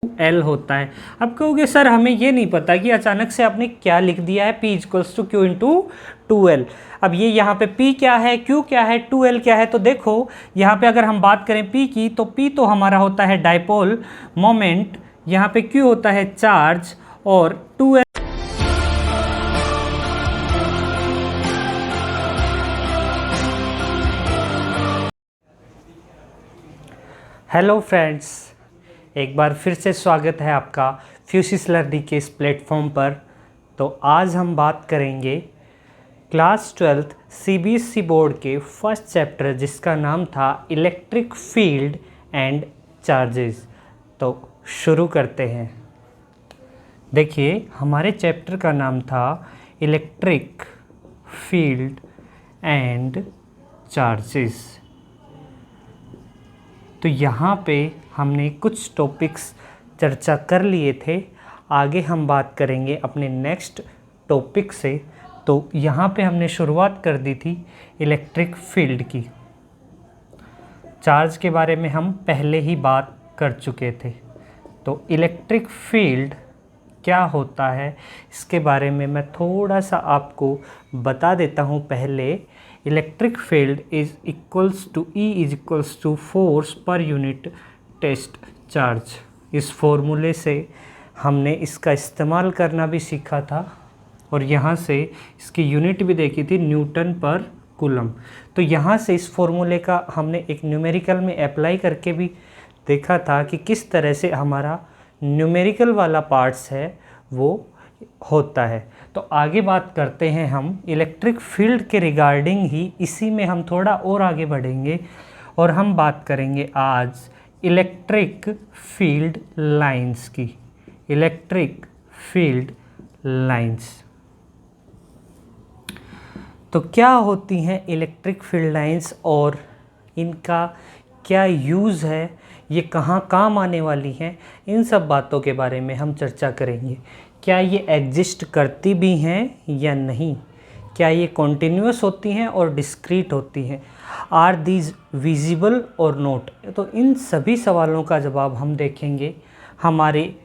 L होता है। अब कहोगे सर हमें ये नहीं पता कि अचानक से आपने क्या लिख दिया है, P equals to Q into 2L। अब ये यहाँ पे P क्या है, Q क्या है, 2L क्या है। तो देखो यहाँ पे अगर हम बात करें P की, तो P तो हमारा होता है डाइपोल मोमेंट, यहाँ पे Q होता है चार्ज, और 2L हेलो फ्रेंड्स, एक बार फिर से स्वागत है आपका फ्यूसिस लर्निंग के इस प्लेटफॉर्म पर। तो आज हम बात करेंगे क्लास 12th CBSE बोर्ड के फर्स्ट चैप्टर जिसका नाम था इलेक्ट्रिक फील्ड एंड चार्जेस। तो शुरू करते हैं। देखिए हमारे चैप्टर का नाम था इलेक्ट्रिक फील्ड एंड चार्जेस। तो यहाँ पे हमने कुछ टॉपिक्स चर्चा कर लिए थे, आगे हम बात करेंगे अपने नेक्स्ट टॉपिक से। तो यहाँ पे हमने शुरुआत कर दी थी इलेक्ट्रिक फील्ड की। चार्ज के बारे में हम पहले ही बात कर चुके थे। तो इलेक्ट्रिक फील्ड क्या होता है इसके बारे में मैं थोड़ा सा आपको बता देता हूँ। पहले electric field is equals to E is equals to force per unit test charge. इस फॉर्मूले से हमने इसका इस्तेमाल करना भी सीखा था और यहाँ से इसकी यूनिट भी देखी थी, न्यूटन पर कूलम। तो यहाँ से इस फॉर्मूले का हमने एक न्यूमेरिकल में अप्लाई करके भी देखा था कि किस तरह से हमारा न्यूमेरिकल वाला पार्ट्स है वो होता है। तो आगे बात करते हैं हम इलेक्ट्रिक फील्ड के रिगार्डिंग ही, इसी में हम थोड़ा और आगे बढ़ेंगे और हम बात करेंगे आज इलेक्ट्रिक फील्ड लाइंस की। इलेक्ट्रिक फील्ड लाइंस तो क्या होती हैं इलेक्ट्रिक फील्ड लाइंस और इनका क्या यूज़ है, ये कहाँ काम आने वाली हैं, इन सब बातों के बारे में हम चर्चा करेंगे। क्या ये एग्जिस्ट करती भी हैं या नहीं, क्या ये कॉन्टिन्यूस होती हैं और डिस्क्रीट होती हैं, आर दीज विजिबल और नोट। तो इन सभी सवालों का जवाब हम देखेंगे हमारे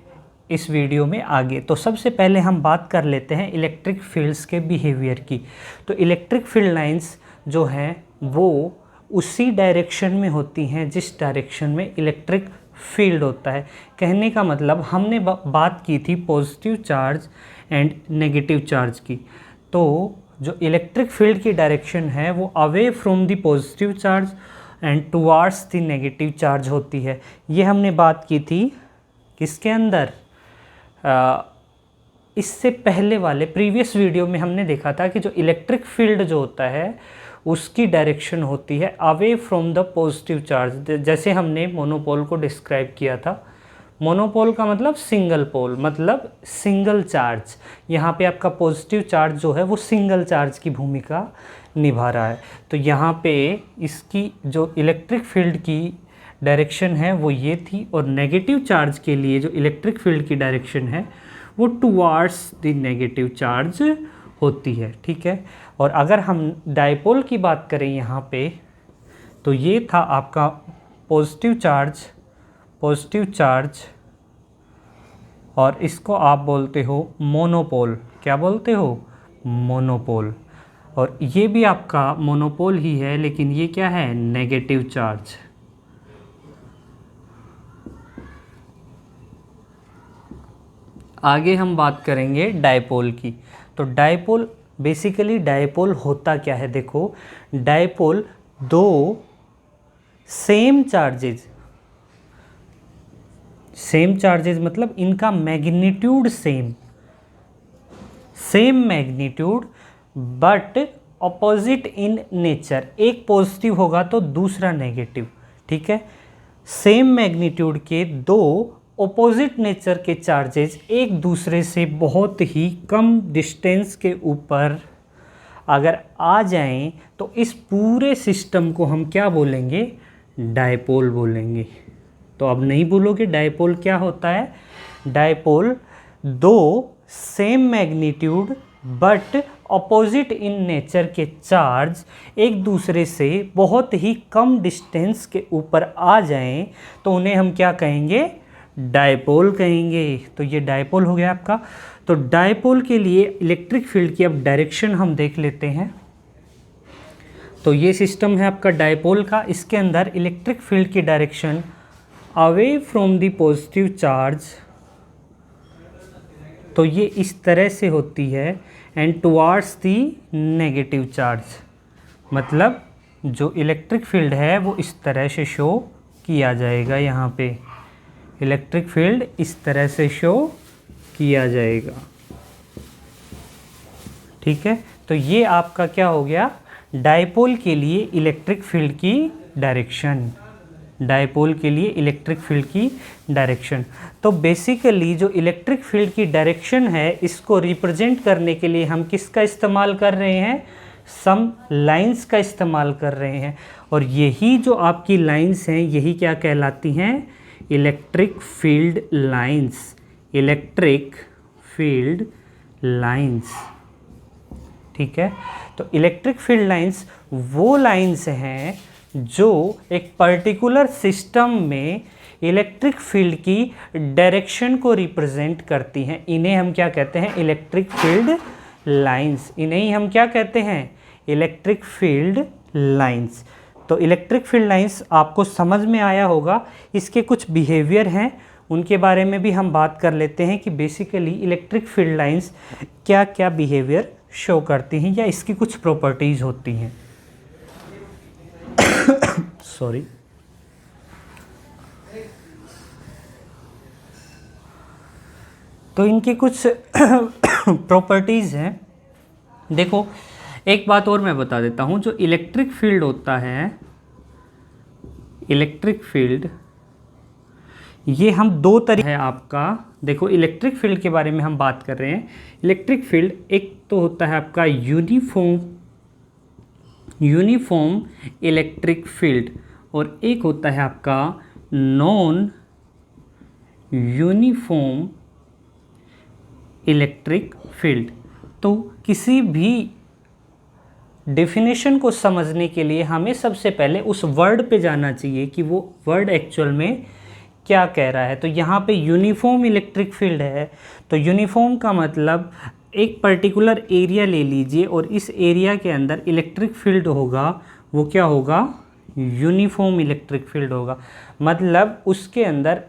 इस वीडियो में आगे। तो सबसे पहले हम बात कर लेते हैं इलेक्ट्रिक फील्ड्स के बिहेवियर की। तो इलेक्ट्रिक फील्ड लाइंस जो हैं वो उसी डायरेक्शन में होती हैं जिस डायरेक्शन में इलेक्ट्रिक फील्ड होता है। कहने का मतलब हमने बात की थी positive charge and negative charge की। तो जो इलेक्ट्रिक फील्ड की डायरेक्शन है वो away from the positive charge and towards the negative charge होती है। ये हमने बात की थी किसके अंदर, इससे पहले वाले प्रीवियस वीडियो में हमने देखा था कि जो इलेक्ट्रिक फील्ड जो होता है उसकी डायरेक्शन होती है away from the positive charge. जैसे हमने मोनोपोल को डिस्क्राइब किया था। मोनोपोल का मतलब सिंगल पोल, मतलब सिंगल चार्ज। यहाँ पे आपका पॉजिटिव चार्ज जो है वो सिंगल चार्ज की भूमिका निभा रहा है। तो यहाँ पे इसकी जो इलेक्ट्रिक फील्ड की डायरेक्शन है वो ये थी, और नेगेटिव चार्ज के लिए जो इलेक्ट्रिक फील्ड की डायरेक्शन है वो टुवार्ड्स द नेगेटिव चार्ज होती है। ठीक है। और अगर हम डाइपोल की बात करें यहाँ पे, तो ये था आपका पॉजिटिव चार्ज, और इसको आप बोलते हो मोनोपोल। क्या बोलते हो? मोनोपोल। और ये भी आपका मोनोपोल ही है, लेकिन ये क्या है? Negative charge. आगे हम बात करेंगे डाइपोल की। तो डाइपोल बेसिकली डाइपोल होता क्या है? देखो डाइपोल दो सेम चार्जेज मतलब इनका magnitude same magnitude but opposite in nature. एक पॉजिटिव होगा तो दूसरा नेगेटिव। ठीक है। सेम मैग्नीट्यूड के दो ऑपोजिट नेचर के चार्जेज एक दूसरे से बहुत ही कम डिस्टेंस के ऊपर अगर आ जाएं तो इस पूरे सिस्टम को हम क्या बोलेंगे? डाइपोल बोलेंगे। तो अब नहीं बोलोगे डाइपोल क्या होता है? डाइपोल दो same magnitude but opposite in nature के चार्ज एक दूसरे से बहुत ही कम डिस्टेंस के ऊपर आ जाएं तो उन्हें हम क्या कहेंगे? डायपोल कहेंगे। तो ये डायपोल हो गया आपका। तो डायपोल के लिए इलेक्ट्रिक फील्ड की अब डायरेक्शन हम देख लेते हैं। तो ये सिस्टम है आपका डायपोल का। इसके अंदर इलेक्ट्रिक फील्ड की direction away from the positive charge, तो ये इस तरह से होती है, and towards the negative charge. मतलब जो इलेक्ट्रिक फील्ड है वो इस तरह से शो किया जाएगा। यहाँ पे इलेक्ट्रिक फील्ड इस तरह से शो किया जाएगा। ठीक है, तो ये आपका क्या हो गया, डायपोल के लिए इलेक्ट्रिक फील्ड की डायरेक्शन। डायपोल के लिए इलेक्ट्रिक फील्ड की डायरेक्शन। तो बेसिकली जो इलेक्ट्रिक फील्ड की डायरेक्शन है, इसको रिप्रेजेंट करने के लिए हम किसका इस्तेमाल कर रहे हैं, सम लाइंस का इस्तेमाल कर रहे हैं। और यही जो आपकी लाइंस हैं, यही क्या कहलाती हैं, electric field lines. Electric field lines. ठीक है, तो इलेक्ट्रिक फील्ड लाइंस वो लाइंस हैं जो एक पर्टिकुलर सिस्टम में इलेक्ट्रिक फील्ड की डायरेक्शन को रिप्रेजेंट करती हैं। इन्हें हम क्या कहते हैं, इलेक्ट्रिक फील्ड लाइंस। इन्हें ही हम क्या कहते हैं, इलेक्ट्रिक फील्ड लाइंस। तो इलेक्ट्रिक फील्ड लाइंस आपको समझ में आया होगा। इसके कुछ बिहेवियर हैं, उनके बारे में भी हम बात कर लेते हैं कि बेसिकली इलेक्ट्रिक फील्ड लाइंस क्या क्या बिहेवियर शो करती हैं या इसकी कुछ प्रॉपर्टीज़ होती हैं। सॉरी। तो इनकी कुछ प्रॉपर्टीज़ हैं। देखो, एक बात और मैं बता देता हूँ, जो इलेक्ट्रिक फील्ड होता है, इलेक्ट्रिक फील्ड, ये हम दो तरीके है आपका। देखो, इलेक्ट्रिक फील्ड के बारे में हम बात कर रहे हैं। इलेक्ट्रिक फील्ड एक तो होता है आपका यूनिफॉर्म इलेक्ट्रिक फील्ड, और एक होता है आपका नॉन यूनिफॉर्म इलेक्ट्रिक फील्ड। तो किसी भी डेफिनेशन को समझने के लिए हमें सबसे पहले उस वर्ड पे जाना चाहिए कि वो वर्ड एक्चुअल में क्या कह रहा है। तो यहाँ पे यूनिफॉर्म इलेक्ट्रिक फील्ड है। तो यूनिफॉर्म का मतलब एक पर्टिकुलर एरिया ले लीजिए और इस एरिया के अंदर इलेक्ट्रिक फील्ड होगा, वो क्या होगा, यूनिफॉर्म इलेक्ट्रिक फील्ड होगा। मतलब उसके अंदर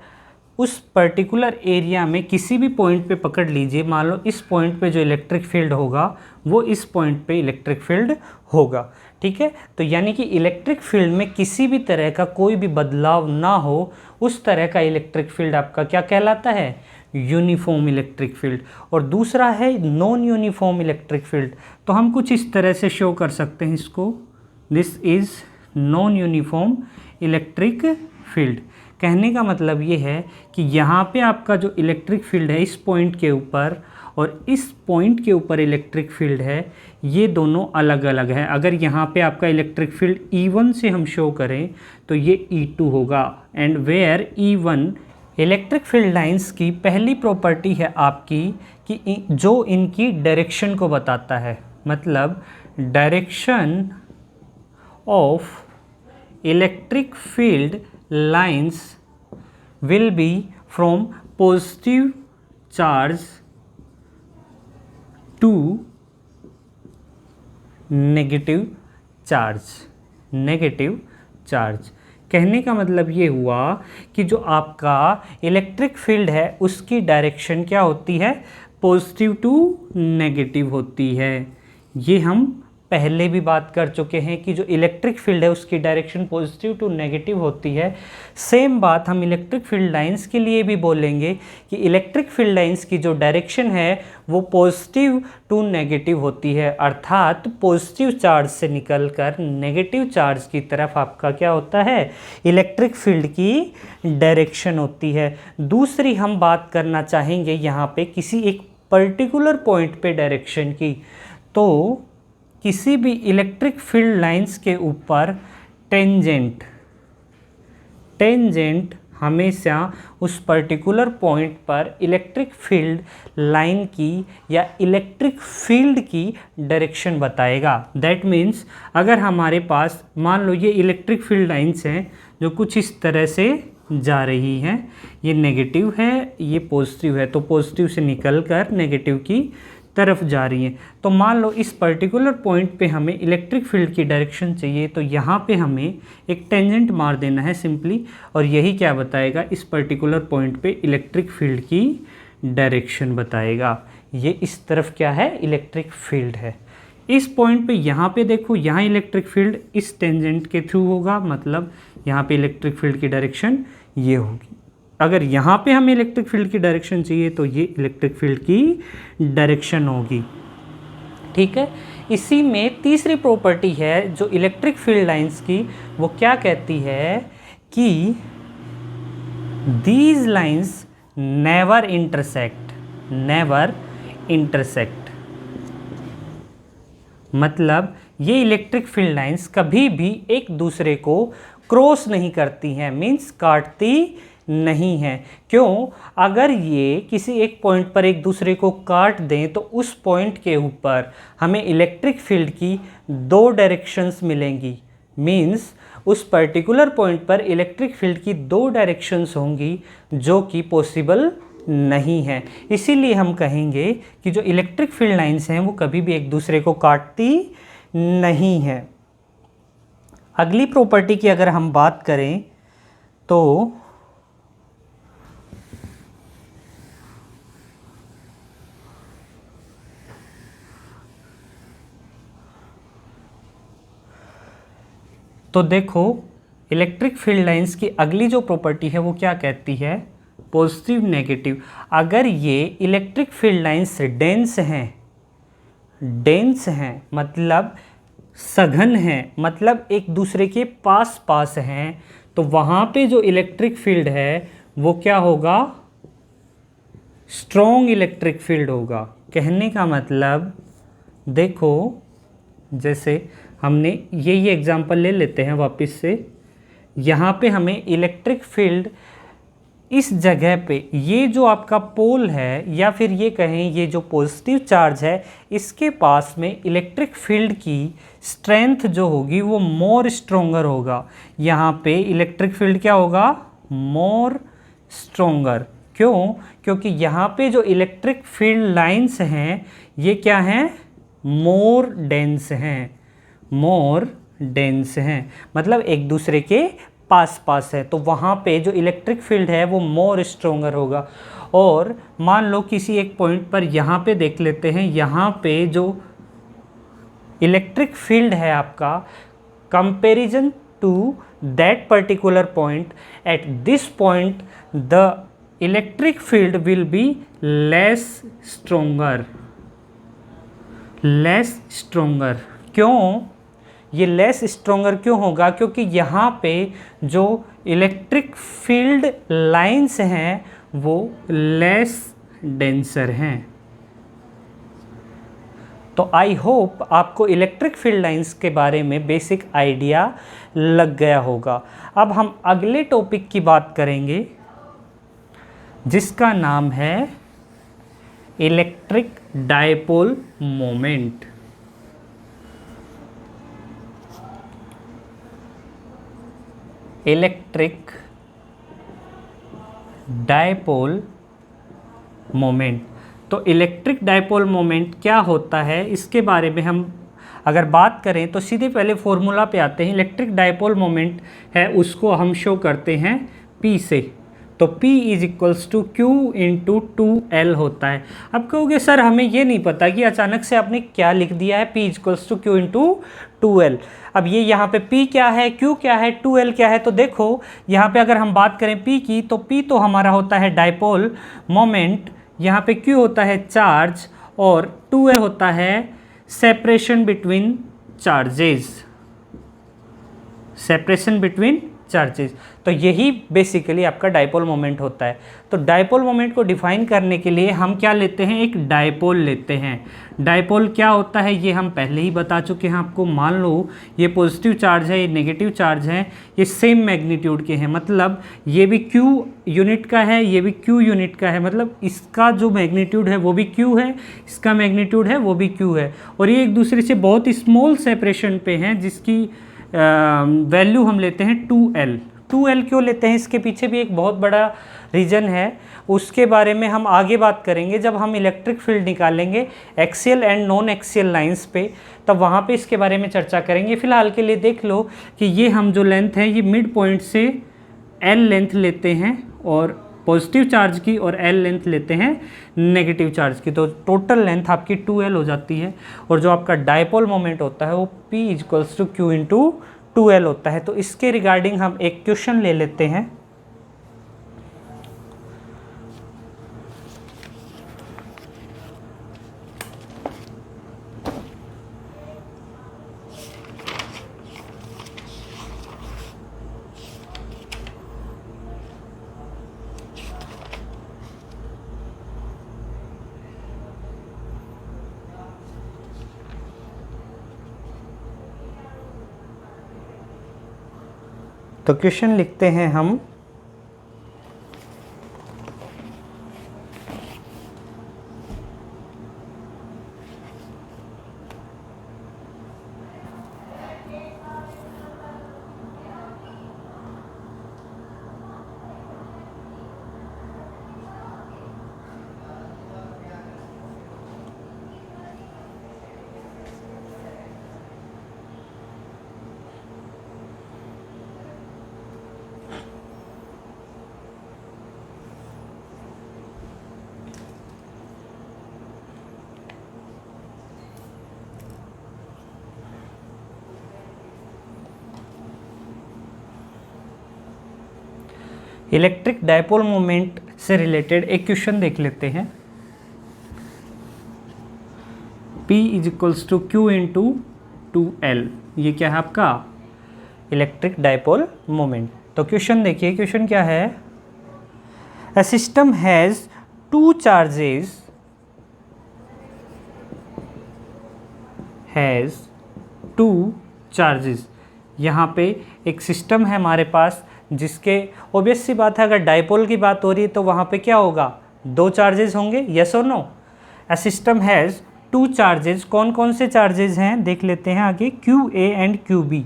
उस पर्टिकुलर एरिया में किसी भी पॉइंट पे पकड़ लीजिए, मान लो इस पॉइंट पे जो इलेक्ट्रिक फील्ड होगा वो इस पॉइंट पे इलेक्ट्रिक फील्ड होगा। ठीक है, तो यानी कि इलेक्ट्रिक फील्ड में किसी भी तरह का कोई भी बदलाव ना हो, उस तरह का इलेक्ट्रिक फील्ड आपका क्या कहलाता है, यूनिफॉर्म इलेक्ट्रिक फील्ड। और दूसरा है नॉन यूनिफॉर्म इलेक्ट्रिक फील्ड। तो हम कुछ इस तरह से शो कर सकते हैं इसको, this is non uniform electric field. कहने का मतलब ये है कि यहाँ पे आपका जो इलेक्ट्रिक फील्ड है इस पॉइंट के ऊपर और इस पॉइंट के ऊपर इलेक्ट्रिक फील्ड है, ये दोनों अलग अलग है। अगर यहाँ पे आपका इलेक्ट्रिक फील्ड E1 से हम शो करें तो ये E2 होगा। And where E1 electric field lines की पहली प्रॉपर्टी है आपकी कि जो इनकी डायरेक्शन को बताता है। मतलब direction of electric field lines will be from positive charge to negative charge। Negative charge कहने का मतलब ये हुआ कि जो आपका इलेक्ट्रिक फील्ड है उसकी डायरेक्शन क्या होती है, पॉजिटिव टू नेगेटिव होती है। ये हम पहले भी बात कर चुके हैं कि जो इलेक्ट्रिक फील्ड है उसकी डायरेक्शन पॉजिटिव टू नेगेटिव होती है। सेम बात हम इलेक्ट्रिक फील्ड लाइंस के लिए भी बोलेंगे कि इलेक्ट्रिक फील्ड लाइंस की जो डायरेक्शन है वो पॉजिटिव टू नेगेटिव होती है, अर्थात पॉजिटिव चार्ज से निकलकर नेगेटिव चार्ज की तरफ आपका क्या होता है, इलेक्ट्रिक फील्ड की डायरेक्शन होती है। दूसरी हम बात करना चाहेंगे यहाँ पे किसी एक पर्टिकुलर पॉइंट पे डायरेक्शन की। तो किसी भी इलेक्ट्रिक फील्ड लाइंस के ऊपर टेंजेंट हमेशा उस पर्टिकुलर पॉइंट पर इलेक्ट्रिक फील्ड लाइन की या इलेक्ट्रिक फील्ड की डायरेक्शन बताएगा। दैट मीन्स अगर हमारे पास मान लो ये इलेक्ट्रिक फील्ड लाइंस हैं जो कुछ इस तरह से जा रही हैं। ये नेगेटिव है, ये पॉजिटिव है, तो पॉजिटिव से निकल कर नेगेटिव की तरफ जा रही हैं। तो मान लो इस पर्टिकुलर पॉइंट पे हमें इलेक्ट्रिक फील्ड की डायरेक्शन चाहिए, तो यहाँ पे हमें एक टेंजेंट मार देना है सिंपली, और यही क्या बताएगा, इस पर्टिकुलर पॉइंट पे इलेक्ट्रिक फील्ड की डायरेक्शन बताएगा। ये इस तरफ क्या है, इलेक्ट्रिक फील्ड है। इस पॉइंट पे यहाँ पे देखो, यहाँ इलेक्ट्रिक फील्ड इस टेंजेंट के थ्रू होगा, मतलब यहाँ पे इलेक्ट्रिक फील्ड की डायरेक्शन ये होगी। अगर यहाँ पे हमें इलेक्ट्रिक फील्ड की डायरेक्शन चाहिए तो ये इलेक्ट्रिक फील्ड की डायरेक्शन होगी। ठीक है, इसी में तीसरी प्रॉपर्टी है जो इलेक्ट्रिक फील्ड लाइंस की, वो क्या कहती है कि दीज लाइंस नेवर इंटरसेक्ट, मतलब ये इलेक्ट्रिक फील्ड लाइंस कभी भी एक दूसरे को क्रॉस नहीं करती हैं, मीन्स काटती नहीं है। क्यों, अगर ये किसी एक पॉइंट पर एक दूसरे को काट दें तो उस पॉइंट के ऊपर हमें इलेक्ट्रिक फील्ड की दो डायरेक्शंस मिलेंगी, मीन्स उस पर्टिकुलर पॉइंट पर इलेक्ट्रिक फील्ड की दो डायरेक्शंस होंगी जो कि पॉसिबल नहीं है। इसीलिए हम कहेंगे कि जो इलेक्ट्रिक फील्ड लाइंस हैं वो कभी भी एक दूसरे को काटती नहीं है। अगली प्रॉपर्टी की अगर हम बात करें तो देखो, इलेक्ट्रिक फील्ड लाइंस की अगली जो प्रॉपर्टी है वो क्या कहती है, पॉजिटिव नेगेटिव। अगर ये इलेक्ट्रिक फील्ड लाइंस डेंस हैं मतलब सघन हैं, मतलब एक दूसरे के पास हैं, तो वहाँ पे जो इलेक्ट्रिक फील्ड है वो क्या होगा, स्ट्रॉन्ग इलेक्ट्रिक फील्ड होगा। कहने का मतलब देखो, जैसे हमने ये एग्जांपल ले लेते हैं वापस से। यहाँ पे हमें इलेक्ट्रिक फील्ड इस जगह पे, ये जो आपका पोल है या फिर ये कहें ये जो पॉजिटिव चार्ज है, इसके पास में इलेक्ट्रिक फील्ड की स्ट्रेंथ जो होगी वो मोर स्ट्रोंगर होगा। यहाँ पे इलेक्ट्रिक फील्ड क्या होगा, मोर स्ट्रोंगर। क्यों, क्योंकि यहाँ पे जो इलेक्ट्रिक फील्ड लाइंस हैं ये क्या हैं, मोर डेंस हैं, मतलब एक दूसरे के पास है, तो वहाँ पे जो इलेक्ट्रिक फील्ड है वो मोर स्ट्रोंगर होगा। और मान लो किसी एक पॉइंट पर यहाँ पे देख लेते हैं, यहाँ पे जो इलेक्ट्रिक फील्ड है आपका, comparison to that particular point, at this point the electric field will be less stronger. क्यों, ये लेस स्ट्रोंगर क्यों होगा, क्योंकि यहाँ पे जो इलेक्ट्रिक फील्ड लाइंस हैं वो लेस डेंसर हैं। तो आई होप आपको इलेक्ट्रिक फील्ड लाइंस के बारे में बेसिक आइडिया लग गया होगा। अब हम अगले टॉपिक की बात करेंगे जिसका नाम है electric dipole moment. Electric dipole moment. तो इलेक्ट्रिक डायपोल मोमेंट क्या होता है, इसके बारे में हम अगर बात करें तो सीधे पहले फॉर्मूला पे आते हैं। इलेक्ट्रिक डायपोल मोमेंट है उसको हम शो करते हैं P से, तो P is equals to Q into 2L होता है। अब कहोगे सर हमें ये नहीं पता कि अचानक से आपने क्या लिख दिया है, P is equals to Q into 2L। अब ये यहाँ पे P क्या है, Q क्या है, 2L क्या है, तो देखो यहाँ पे अगर हम बात करें P की, तो P तो हमारा होता है डायपोल मोमेंट, यहाँ पे Q होता है चार्ज और 2L होता है सेपरेशन बिटवीन चार्जेस। तो यही बेसिकली आपका डायपोल मोमेंट होता है। तो डायपोल मोमेंट को डिफाइन करने के लिए हम क्या लेते हैं, एक डायपोल लेते हैं। डायपोल क्या होता है ये हम पहले ही बता चुके हैं आपको। मान लो ये पॉजिटिव चार्ज है, ये नेगेटिव चार्ज है, ये सेम मैग्नीट्यूड के हैं, मतलब ये भी Q यूनिट का है, ये भी Q यूनिट का है, मतलब इसका जो मैग्नीट्यूड है वो भी Q है, इसका मैग्नीट्यूड है वो भी Q है, और ये एक दूसरे से बहुत स्मॉल सेपरेशन पे हैं जिसकी वैल्यू हम लेते हैं 2L। 2L क्यों लेते हैं, इसके पीछे भी एक बहुत बड़ा रीज़न है, उसके बारे में हम आगे बात करेंगे जब हम इलेक्ट्रिक फील्ड निकालेंगे axial and non axial lines पे, तब वहाँ पे इसके बारे में चर्चा करेंगे। फिलहाल के लिए देख लो कि ये हम जो लेंथ है ये मिड पॉइंट से L लेंथ लेते हैं और पॉजिटिव चार्ज की, और L लेंथ लेते हैं नेगेटिव चार्ज की, तो टोटल लेंथ आपकी 2L हो जाती है। और जो आपका डायपोल मोमेंट होता है वो P = Q × 2L होता है। तो इसके रिगार्डिंग हम एक क्वेश्चन ले लेते हैं। तो क्वेश्चन लिखते हैं हम, इलेक्ट्रिक डायपोल मोमेंट से रिलेटेड एक क्वेश्चन देख लेते हैं। P = Q × 2L, ये क्या है आपका इलेक्ट्रिक डायपोल मोमेंट। तो क्वेश्चन देखिए, क्वेश्चन क्या है, अ system has 2 charges, has 2 charges. यहाँ पे एक सिस्टम है हमारे पास जिसके, ऑब्वियस सी बात है अगर डायपोल की बात हो रही है तो वहाँ पे क्या होगा, 2 चार्जेस होंगे, यस और no. A system has 2 charges, कौन कौन से चार्जेस हैं देख लेते हैं आगे, QA एंड QB।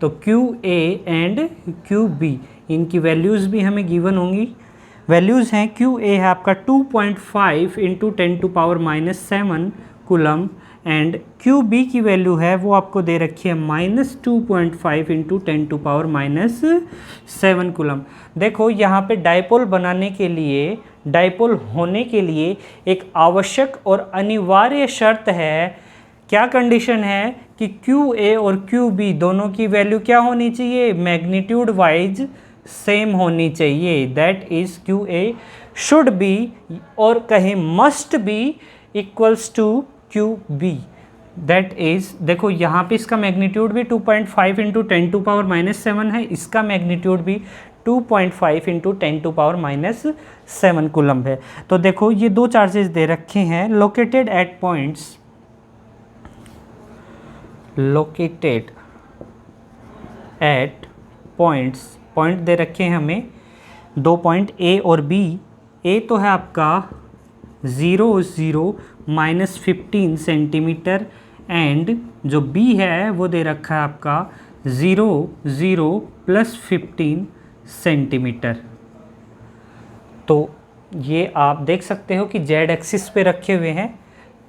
तो QA एंड QB इनकी वैल्यूज़ भी हमें गिवन होंगी। वैल्यूज़ हैं, QA है आपका 2.5 × 10⁻⁻7 कूलम, एंड QB की वैल्यू है वो आपको दे रखी है -2.5 × 10⁻⁷ कूलम। देखो यहाँ पे डायपोल बनाने के लिए, डायपोल होने के लिए एक आवश्यक और अनिवार्य शर्त है, क्या कंडीशन है कि QA और QB दोनों की वैल्यू क्या होनी चाहिए, मैग्नीट्यूड वाइज सेम होनी चाहिए। That is QA should be, और कहीं must be, equals to QB। That is, देखो यहाँ पे इसका मैग्नीट्यूड भी 2.5 × 10⁻⁻7 है, इसका मैग्नीट्यूड भी 2.5 × 10⁻⁷ कूलम है। तो देखो ये 2 चार्जेस दे रखे हैं, located at points, located at points, point दे रखे हैं हमें 2 पॉइंट A और B। A तो है आपका 0, 0, -15 सेंटीमीटर, एंड जो B है वो दे रखा है आपका 0, 0 +15 सेंटीमीटर। तो ये आप देख सकते हो कि Z एक्सिस पे रखे हुए हैं।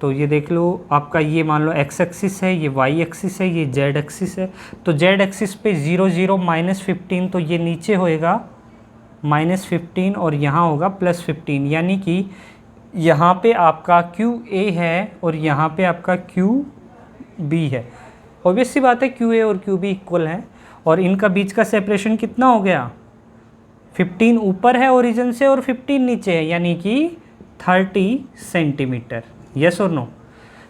तो ये देख लो आपका, ये मान लो X एक्सिस है, ये Y एक्सिस है, ये Z एक्सिस है। तो Z एक्सिस पे 0, 0, -15, तो ये नीचे होएगा -15 और यहाँ होगा +15, यानी कि यहाँ पे आपका QA है और यहाँ पे आपका QB है। ऑब्वियस सी बात है QA और QB इक्वल हैं, और इनका बीच का सेपरेशन कितना हो गया, 15 ऊपर है ओरिजिन से और 15 नीचे है, यानी कि 30 सेंटीमीटर। यस और नो।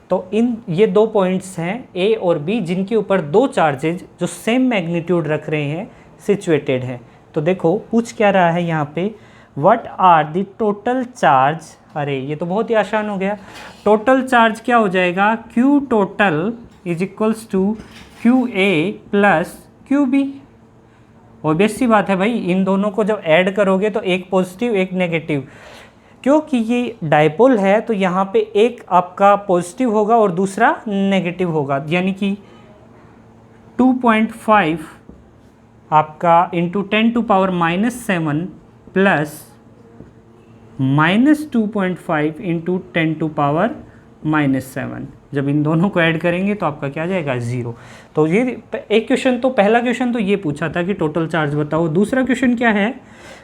तो ये 2 पॉइंट्स हैं A और B जिनके ऊपर 2 चार्जेज जो सेम मैग्नीट्यूड रख रहे हैं सिचुएटेड हैं। तो देखो पूछ क्या रहा है यहाँ पे, what are the total charge. अरे ये तो बहुत ही आसान हो गया, टोटल चार्ज क्या हो जाएगा, Q total = QA + QB। Obvious सी बात है भाई, इन दोनों को जब ऐड करोगे तो एक पॉजिटिव एक नेगेटिव, क्योंकि ये डायपोल है तो यहाँ पे एक आपका पॉजिटिव होगा और दूसरा नेगेटिव होगा, यानी कि 2.5 आपका इंटू 10⁻⁻7 प्लस -2.5 इंटू 10⁻⁻7। जब इन दोनों को ऐड करेंगे तो आपका क्या आ जाएगा 0। तो ये एक क्वेश्चन, तो पहला क्वेश्चन तो ये पूछा था कि टोटल चार्ज बताओ। दूसरा क्वेश्चन क्या है,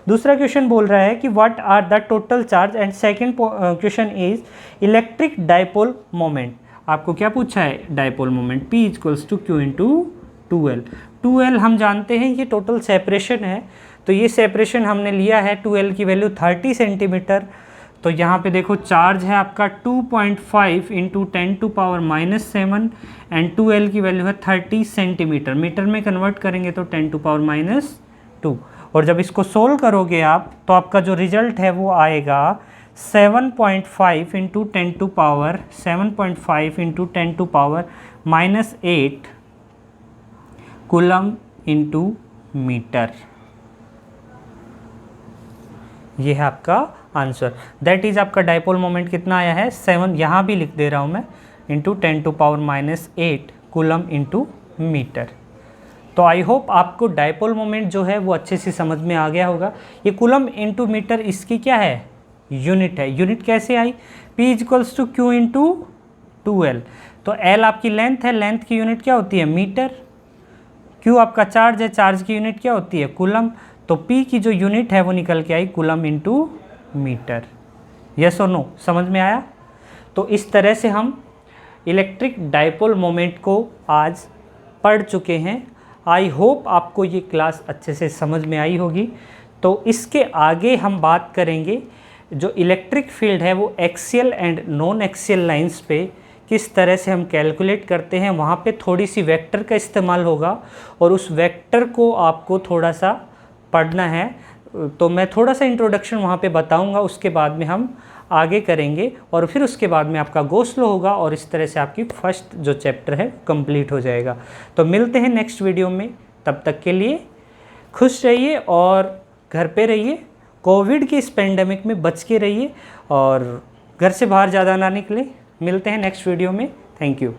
दूसरा क्वेश्चन बोल रहा है कि what are the total charge, and second question is electric dipole moment. आपको क्या पूछा है, dipole moment P equals to Q into 2L। 2L हम जानते हैं ये टोटल सेपरेशन है, तो ये सेपरेशन हमने लिया है 2L की वैल्यू 30 सेंटीमीटर। तो यहाँ पे देखो चार्ज है आपका 2.5 इंटू 10⁻⁻7 एंड 2L की वैल्यू है 30 सेंटीमीटर। मीटर में कन्वर्ट करेंगे तो 10⁻⁻2। और जब इसको सोल्व करोगे आप तो आपका जो रिजल्ट है वो आएगा 7.5 इंटू 10⁻⁻8 कूलम इंटू मीटर। ये है आपका आंसर। दैट इज आपका डाइपोल मोमेंट कितना आया है 7, यहाँ भी लिख दे रहा हूँ मैं, इंटू 10⁻⁸ कूलम इंटू मीटर। तो आई होप आपको डाइपोल मोमेंट जो है वो अच्छे से समझ में आ गया होगा। ये कूलम इंटू मीटर इसकी क्या है, यूनिट है। यूनिट कैसे आई, P equals to Q into 2L। तो L आपकी लेंथ है, लेंथ की यूनिट क्या होती है, मीटर। Q आपका चार्ज है, चार्ज की यूनिट क्या होती है, कूलम। तो P की जो यूनिट है वो निकल के आई कूलम इंटू मीटर। यस और नो, समझ में आया। तो इस तरह से हम इलेक्ट्रिक डाइपोल मोमेंट को आज पढ़ चुके हैं। आई होप आपको ये क्लास अच्छे से समझ में आई होगी। तो इसके आगे हम बात करेंगे जो इलेक्ट्रिक फील्ड है वो axial and non axial lines पे किस तरह से हम कैलकुलेट करते हैं। वहाँ पे थोड़ी सी वेक्टर का इस्तेमाल होगा और उस वेक्टर को आपको थोड़ा सा पढ़ना है। तो मैं थोड़ा सा इंट्रोडक्शन वहाँ पे बताऊँगा, उसके बाद में हम आगे करेंगे और फिर उसके बाद में आपका गो स्लो होगा और इस तरह से आपकी फर्स्ट जो चैप्टर है कंप्लीट हो जाएगा। तो मिलते हैं नेक्स्ट वीडियो में, तब तक के लिए खुश रहिए और घर पे रहिए। कोविड की इस पेंडेमिक में बच के रहिए और घर से बाहर ज़्यादा ना निकले। मिलते हैं नेक्स्ट वीडियो में। Thank you.